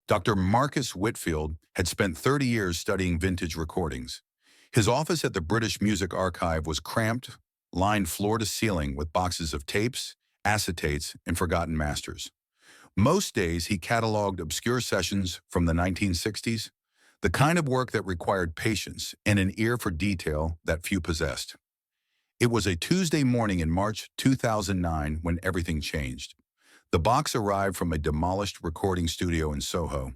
Dr. Marcus Whitfield had spent 30 years studying vintage recordings. His office at the British Music Archive was cramped, lined floor to ceiling with boxes of tapes, acetates, and forgotten masters. Most days he cataloged obscure sessions from the 1960s, the kind of work that required patience and an ear for detail that few possessed. It was a Tuesday morning in March 2009 when everything changed. The box arrived from a demolished recording studio in Soho.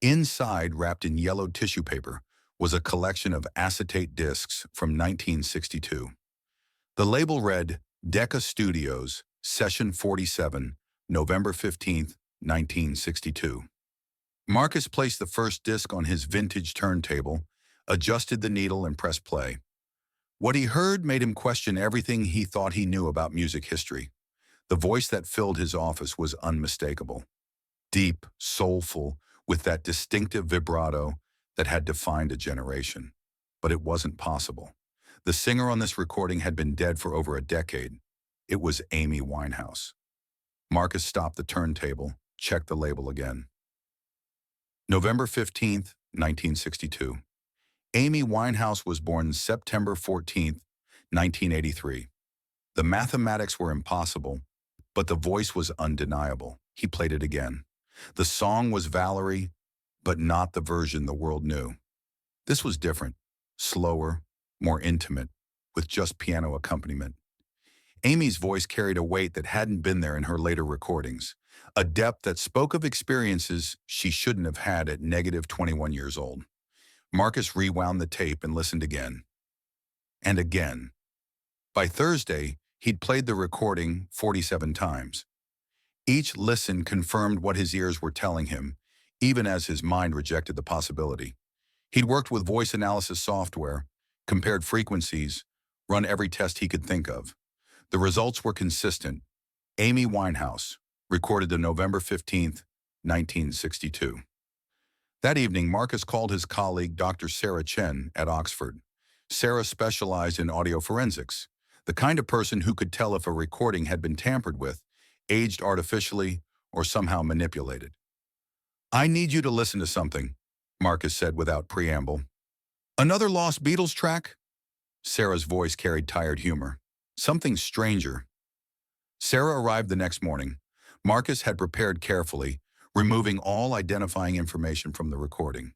Inside, wrapped in yellow tissue paper, was a collection of acetate discs from 1962. The label read, Decca Studios, Session 47, November 15, 1962. Marcus placed the first disc on his vintage turntable, adjusted the needle, and pressed play. What he heard made him question everything he thought he knew about music history. The voice that filled his office was unmistakable. Deep, soulful, with that distinctive vibrato that had defined a generation. But it wasn't possible. The singer on this recording had been dead for over a decade. It was Amy Winehouse. Marcus stopped the turntable, checked the label again. November 15th, 1962. Amy Winehouse was born September 14th, 1983. The mathematics were impossible, but the voice was undeniable. He played it again. The song was Valerie, but not the version the world knew. This was different, slower, more intimate, with just piano accompaniment. Amy's voice carried a weight that hadn't been there in her later recordings, a depth that spoke of experiences she shouldn't have had at negative 21 years old. Marcus rewound the tape and listened again. And again. By Thursday, he'd played the recording 47 times. Each listen confirmed what his ears were telling him, even as his mind rejected the possibility. He'd worked with voice analysis software, compared frequencies, run every test he could think of. The results were consistent. Amy Winehouse, recorded on November 15th, 1962. That evening, Marcus called his colleague Dr. Sarah Chen at Oxford. Sarah specialized in audio forensics, the kind of person who could tell if a recording had been tampered with, aged artificially, or somehow manipulated. "I need you to listen to something," Marcus said without preamble. "Another lost Beatles track?" Sarah's voice carried tired humor. "Something stranger." Sarah arrived the next morning. Marcus had prepared carefully, removing all identifying information from the recording.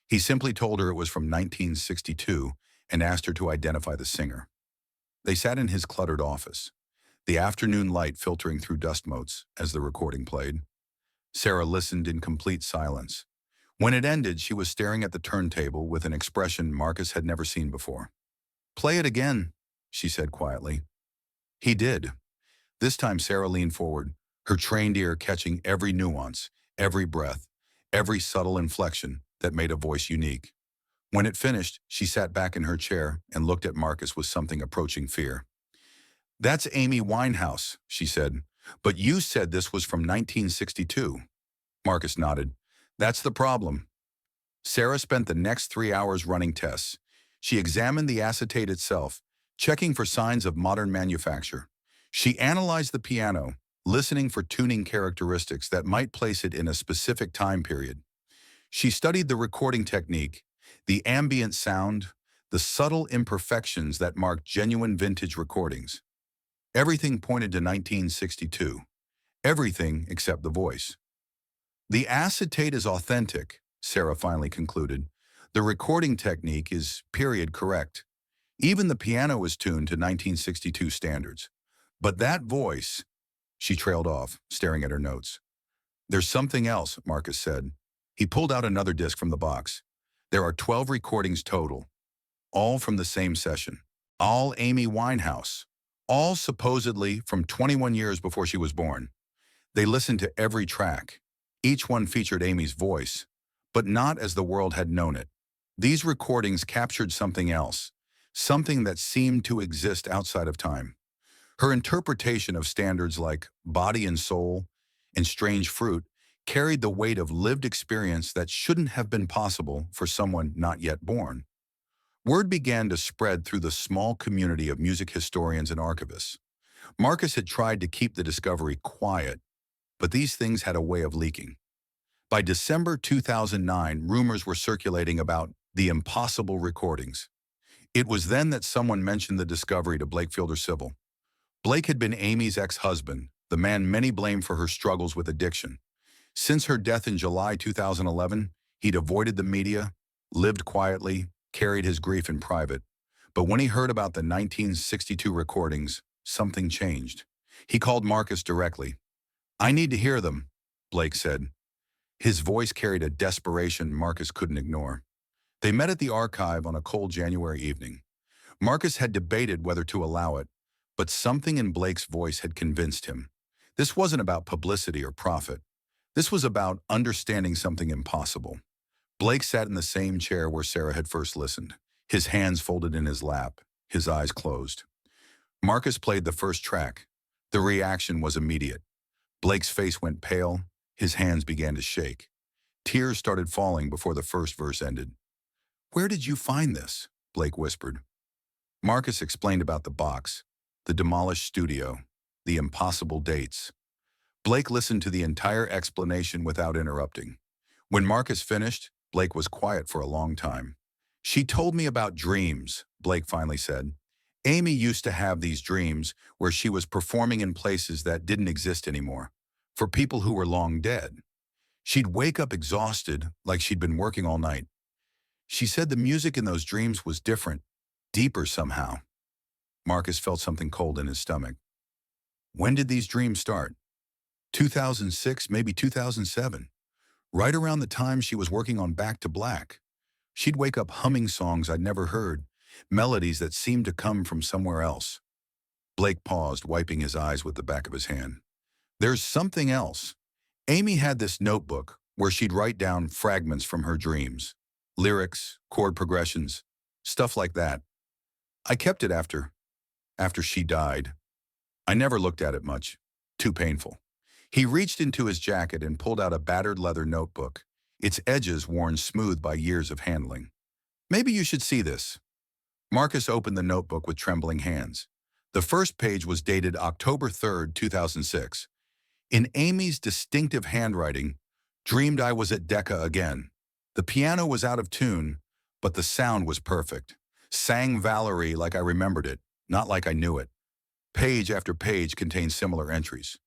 He simply told her it was from 1962 and asked her to identify the singer. They sat in his cluttered office, the afternoon light filtering through dust motes as the recording played. Sarah listened in complete silence. When it ended, she was staring at the turntable with an expression Marcus had never seen before. "Play it again," she said quietly. He did. This time Sarah leaned forward, her trained ear catching every nuance, every breath, every subtle inflection that made a voice unique. When it finished, she sat back in her chair and looked at Marcus with something approaching fear. "That's Amy Winehouse," she said, "but you said this was from 1962. Marcus nodded. "That's the problem." Sarah spent the next 3 hours running tests. She examined the acetate itself, checking for signs of modern manufacture. She analyzed the piano, listening for tuning characteristics that might place it in a specific time period. She studied the recording technique, the ambient sound, the subtle imperfections that mark genuine vintage recordings. Everything pointed to 1962. Everything except the voice. "The acetate is authentic," Sarah finally concluded. "The recording technique is period correct. Even the piano is tuned to 1962 standards. But that voice," she trailed off, staring at her notes. "There's something else," Marcus said. He pulled out another disc from the box. "There are 12 recordings total, all from the same session. All Amy Winehouse. All supposedly from 21 years before she was born. They listened to every track. Each one featured Amy's voice, but not as the world had known it. These recordings captured something else, something that seemed to exist outside of time. Her interpretation of standards like body and soul and strange fruit carried the weight of lived experience that shouldn't have been possible for someone not yet born. Word began to spread through the small community of music historians and archivists. Marcus had tried to keep the discovery quiet, but these things had a way of leaking. By December 2009, rumors were circulating about the impossible recordings. It was then that someone mentioned the discovery to Blake Civil. Blake had been Amy's ex-husband, the man many blame for her struggles with addiction. Since her death in July 2011, he'd avoided the media, lived quietly, carried his grief in private. But when he heard about the 1962 recordings, something changed. He called Marcus directly. "I need to hear them," Blake said. His voice carried a desperation Marcus couldn't ignore. They met at the archive on a cold January evening. Marcus had debated whether to allow it, but something in Blake's voice had convinced him. This wasn't about publicity or profit. This was about understanding something impossible. Blake sat in the same chair where Sarah had first listened, his hands folded in his lap, his eyes closed. Marcus played the first track. The reaction was immediate. Blake's face went pale, his hands began to shake. Tears started falling before the first verse ended. "Where did you find this?" Blake whispered. Marcus explained about the box, the demolished studio, the impossible dates. Blake listened to the entire explanation without interrupting. When Marcus finished, Blake was quiet for a long time. "She told me about dreams," Blake finally said. "Amy used to have these dreams where she was performing in places that didn't exist anymore, for people who were long dead. She'd wake up exhausted, like she'd been working all night. She said the music in those dreams was different, deeper somehow." Marcus felt something cold in his stomach. When did these dreams start? 2006, maybe 2007. Right around the time she was working on Back to Black. She'd wake up humming songs I'd never heard, melodies that seemed to come from somewhere else. Blake paused, wiping his eyes with the back of his hand. "There's something else. Amy had this notebook where she'd write down fragments from her dreams. Lyrics, chord progressions, stuff like that. I kept it after she died. I never looked at it much. Too painful." He reached into his jacket and pulled out a battered leather notebook, its edges worn smooth by years of handling. "Maybe you should see this." Marcus opened the notebook with trembling hands. The first page was dated October 3rd, 2006. In Amy's distinctive handwriting, "Dreamed I was at Decca again. The piano was out of tune, but the sound was perfect. Sang Valerie like I remembered it, not like I knew it." Page after page contained similar entries.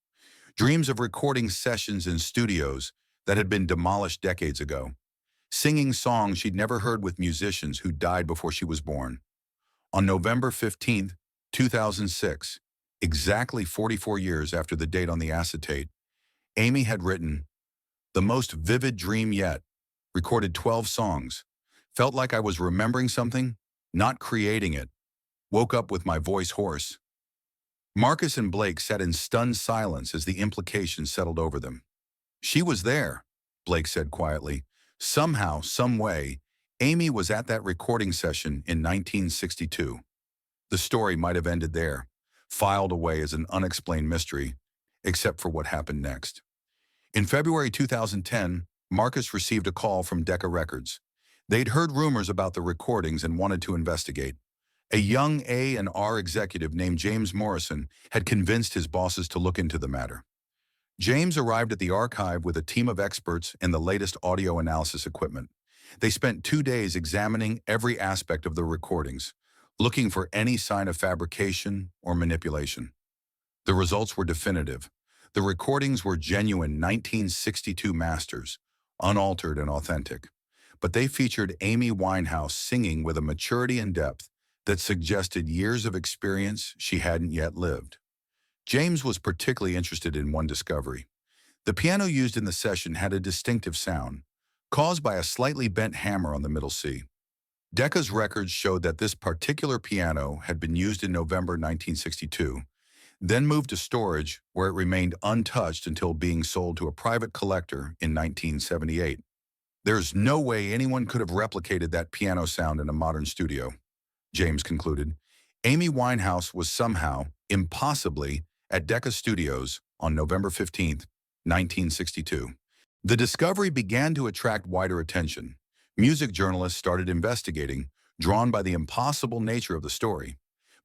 Dreams of recording sessions in studios that had been demolished decades ago. Singing songs she'd never heard with musicians who died before she was born. On November 15th, 2006, exactly 44 years after the date on the acetate, Amy had written, "The most vivid dream yet. Recorded 12 songs. Felt like I was remembering something, not creating it. Woke up with my voice hoarse." Marcus and Blake sat in stunned silence as the implications settled over them. "She was there," Blake said quietly. "Somehow, some way, Amy was at that recording session in 1962. The story might have ended there, filed away as an unexplained mystery, except for what happened next. In February 2010, Marcus received a call from Decca Records. They'd heard rumors about the recordings and wanted to investigate. A young A&R executive named James Morrison had convinced his bosses to look into the matter. James arrived at the archive with a team of experts and the latest audio analysis equipment. They spent 2 days examining every aspect of the recordings, looking for any sign of fabrication or manipulation. The results were definitive. The recordings were genuine 1962 masters, unaltered and authentic. But they featured Amy Winehouse singing with a maturity and depth that suggested years of experience she hadn't yet lived. James was particularly interested in one discovery. The piano used in the session had a distinctive sound, caused by a slightly bent hammer on the middle C. Decca's records showed that this particular piano had been used in November 1962, then moved to storage where it remained untouched until being sold to a private collector in 1978. "There's no way anyone could have replicated that piano sound in a modern studio," James concluded. "Amy Winehouse was somehow, impossibly, at Decca Studios on November 15th, 1962. The discovery began to attract wider attention. Music journalists started investigating, drawn by the impossible nature of the story.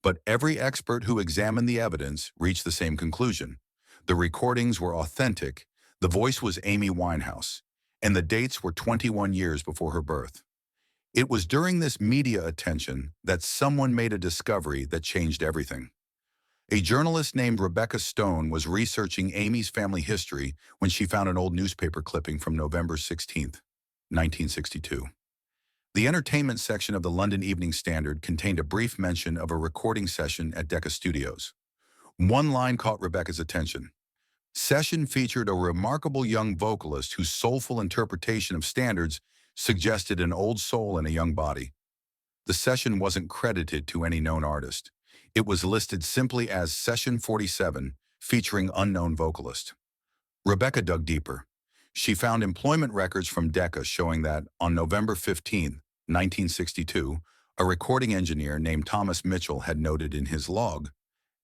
But every expert who examined the evidence reached the same conclusion. The recordings were authentic, the voice was Amy Winehouse, and the dates were 21 years before her birth. It was during this media attention that someone made a discovery that changed everything. A journalist named Rebecca Stone was researching Amy's family history when she found an old newspaper clipping from November 16, 1962. The entertainment section of the London Evening Standard contained a brief mention of a recording session at Decca Studios. One line caught Rebecca's attention. Session featured a remarkable young vocalist whose soulful interpretation of standards suggested an old soul in a young body. The session wasn't credited to any known artist. It was listed simply as Session 47, featuring unknown vocalist. Rebecca dug deeper. She found employment records from Decca showing that, on November 15, 1962, a recording engineer named Thomas Mitchell had noted in his log,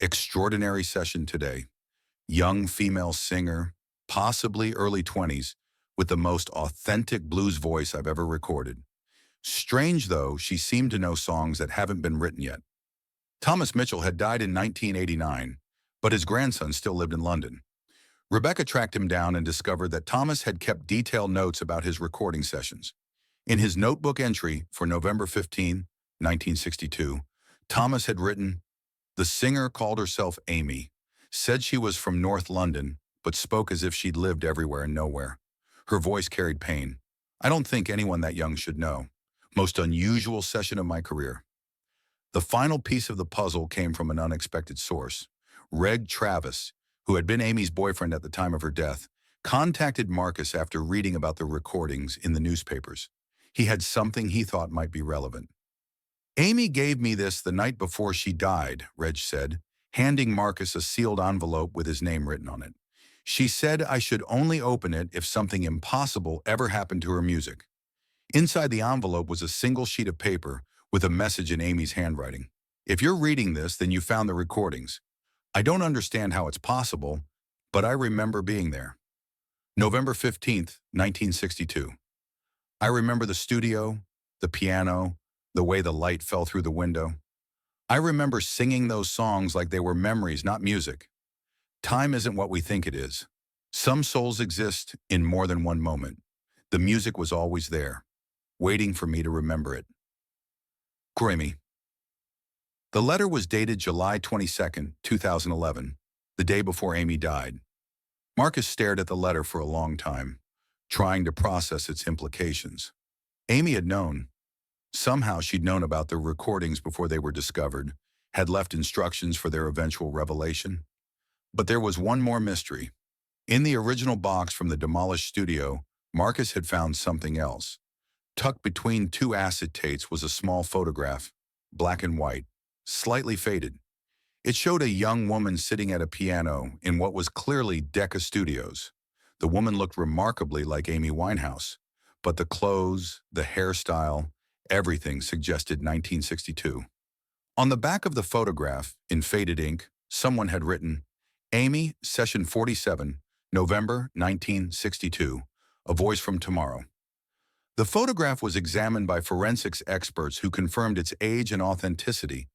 "Extraordinary session today. Young female singer, possibly early 20s, with the most authentic blues voice I've ever recorded. Strange, though, she seemed to know songs that haven't been written yet." Thomas Mitchell had died in 1989, but his grandson still lived in London. Rebecca tracked him down and discovered that Thomas had kept detailed notes about his recording sessions. In his notebook entry for November 15, 1962, Thomas had written, "The singer called herself Amy, said she was from North London, but spoke as if she'd lived everywhere and nowhere. Her voice carried pain. I don't think anyone that young should know. Most unusual session of my career." The final piece of the puzzle came from an unexpected source. Reg Travis, who had been Amy's boyfriend at the time of her death, contacted Marcus after reading about the recordings in the newspapers. He had something he thought might be relevant. "Amy gave me this the night before she died," Reg said, handing Marcus a sealed envelope with his name written on it. "She said I should only open it if something impossible ever happened to her music." Inside the envelope was a single sheet of paper with a message in Amy's handwriting. "If you're reading this, then you found the recordings. I don't understand how it's possible, but I remember being there. November 15th, 1962. I remember the studio, the piano, the way the light fell through the window. I remember singing those songs like they were memories, not music. Time isn't what we think it is. Some souls exist in more than one moment. The music was always there, waiting for me to remember it. Grammy." The letter was dated July 22, 2011, the day before Amy died. Marcus stared at the letter for a long time, trying to process its implications. Amy had known. Somehow she'd known about the recordings before they were discovered, had left instructions for their eventual revelation. But there was one more mystery. In the original box from the demolished studio, Marcus had found something else. Tucked between two acetates was a small photograph, black and white, slightly faded. It showed a young woman sitting at a piano in what was clearly Decca Studios. The woman looked remarkably like Amy Winehouse, but the clothes, the hairstyle, everything suggested 1962. On the back of the photograph, in faded ink, someone had written, "Amy, Session 47, November 1962, a voice from tomorrow." The photograph was examined by forensics experts who confirmed its age and authenticity.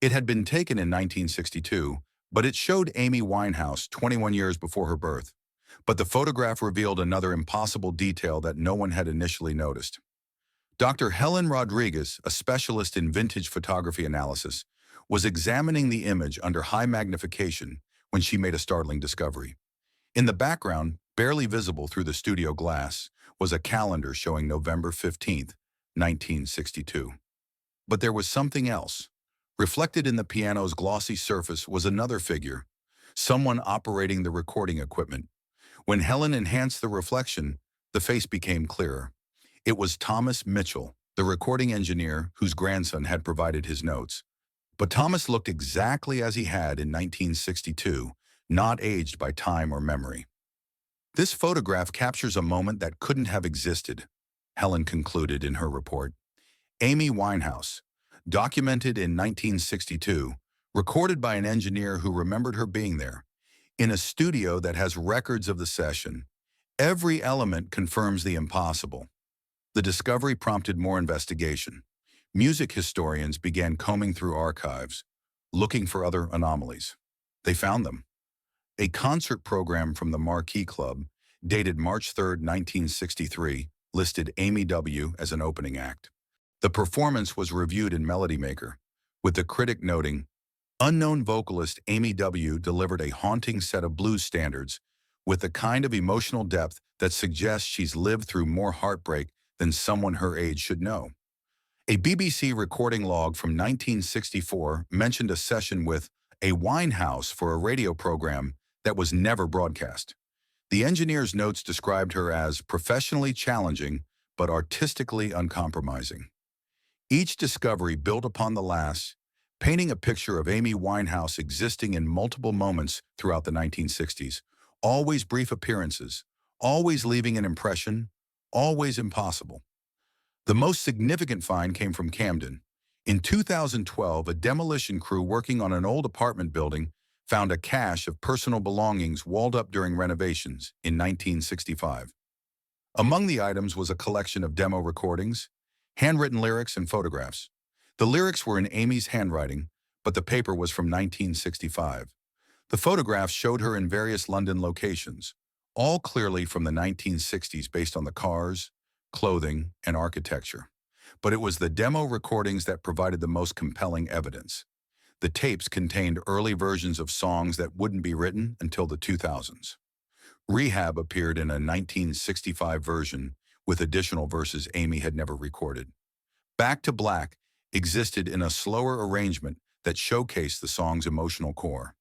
It had been taken in 1962, but it showed Amy Winehouse 21 years before her birth. But the photograph revealed another impossible detail that no one had initially noticed. Dr. Helen Rodriguez, a specialist in vintage photography analysis, was examining the image under high magnification when she made a startling discovery. In the background, barely visible through the studio glass, was a calendar showing November 15th, 1962. But there was something else. Reflected in the piano's glossy surface was another figure, someone operating the recording equipment. When Helen enhanced the reflection, the face became clearer. It was Thomas Mitchell, the recording engineer whose grandson had provided his notes. But Thomas looked exactly as he had in 1962, not aged by time or memory. "This photograph captures a moment that couldn't have existed," Helen concluded in her report. "Amy Winehouse, documented in 1962, recorded by an engineer who remembered her being there, in a studio that has records of the session. Every element confirms the impossible." The discovery prompted more investigation. Music historians began combing through archives, looking for other anomalies. They found them. A concert program from the Marquee Club, dated March 3, 1963, listed Amy W. as an opening act. The performance was reviewed in Melody Maker, with the critic noting, "Unknown vocalist Amy W. delivered a haunting set of blues standards with the kind of emotional depth that suggests she's lived through more heartbreak than someone her age should know." A BBC recording log from 1964 mentioned a session with a Winehouse for a radio program that was never broadcast. The engineer's notes described her as professionally challenging but artistically uncompromising. Each discovery built upon the last, painting a picture of Amy Winehouse existing in multiple moments throughout the 1960s, always brief appearances, always leaving an impression, always impossible. The most significant find came from Camden. In 2012, a demolition crew working on an old apartment building found a cache of personal belongings walled up during renovations in 1965. Among the items was a collection of demo recordings, handwritten lyrics, and photographs. The lyrics were in Amy's handwriting, but the paper was from 1965. The photographs showed her in various London locations, all clearly from the 1960s based on the cars, clothing, and architecture. But it was the demo recordings that provided the most compelling evidence. The tapes contained early versions of songs that wouldn't be written until the 2000s. Rehab appeared in a 1965 version with additional verses Amy had never recorded. Back to Black existed in a slower arrangement that showcased the song's emotional core.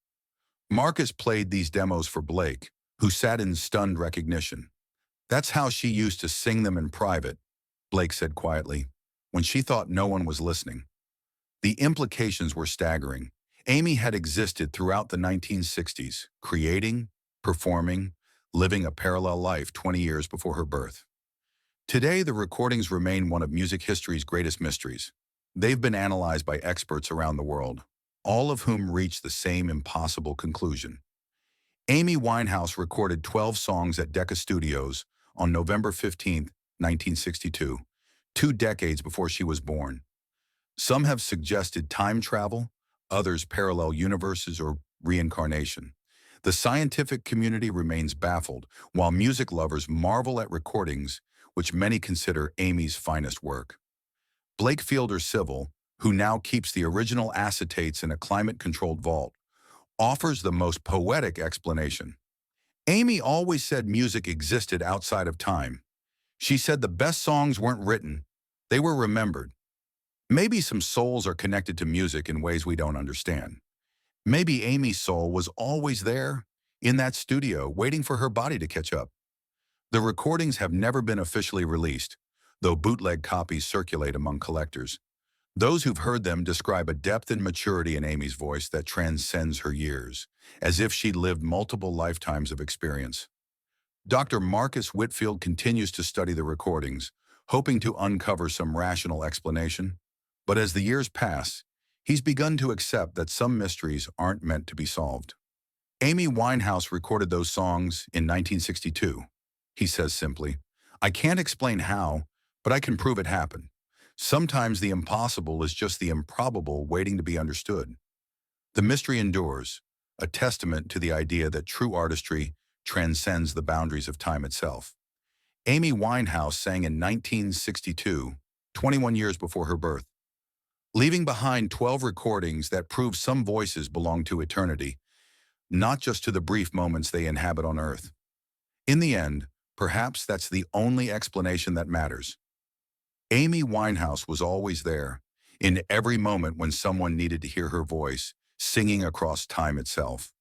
Marcus played these demos for Blake, who sat in stunned recognition. "That's how she used to sing them in private," Blake said quietly, when she thought no one was listening. The implications were staggering. Amy had existed throughout the 1960s, creating, performing, living a parallel life 20 years before her birth. Today, the recordings remain one of music history's greatest mysteries. They've been analyzed by experts around the world, all of whom reached the same impossible conclusion. Amy Winehouse recorded 12 songs at Decca Studios on November 15, 1962, 2 decades before she was born. Some have suggested time travel, others parallel universes or reincarnation. The scientific community remains baffled, while music lovers marvel at recordings, which many consider Amy's finest work. Blake Fielder Civil, who now keeps the original acetates in a climate-controlled vault, offers the most poetic explanation. Amy always said music existed outside of time. She said the best songs weren't written, they were remembered. Maybe some souls are connected to music in ways we don't understand. Maybe Amy's soul was always there, in that studio, waiting for her body to catch up. The recordings have never been officially released, though bootleg copies circulate among collectors. Those who've heard them describe a depth and maturity in Amy's voice that transcends her years, as if she'd lived multiple lifetimes of experience. Dr. Marcus Whitfield continues to study the recordings, hoping to uncover some rational explanation. But as the years pass, he's begun to accept that some mysteries aren't meant to be solved. Amy Winehouse recorded those songs in 1962. He says simply, "I can't explain how, but I can prove it happened. Sometimes the impossible is just the improbable waiting to be understood." The mystery endures, a testament to the idea that true artistry transcends the boundaries of time itself. Amy Winehouse sang in 1962, 21 years before her birth, leaving behind 12 recordings that prove some voices belong to eternity, not just to the brief moments they inhabit on Earth. In the end, perhaps that's the only explanation that matters. Amy Winehouse was always there, in every moment when someone needed to hear her voice, singing across time itself.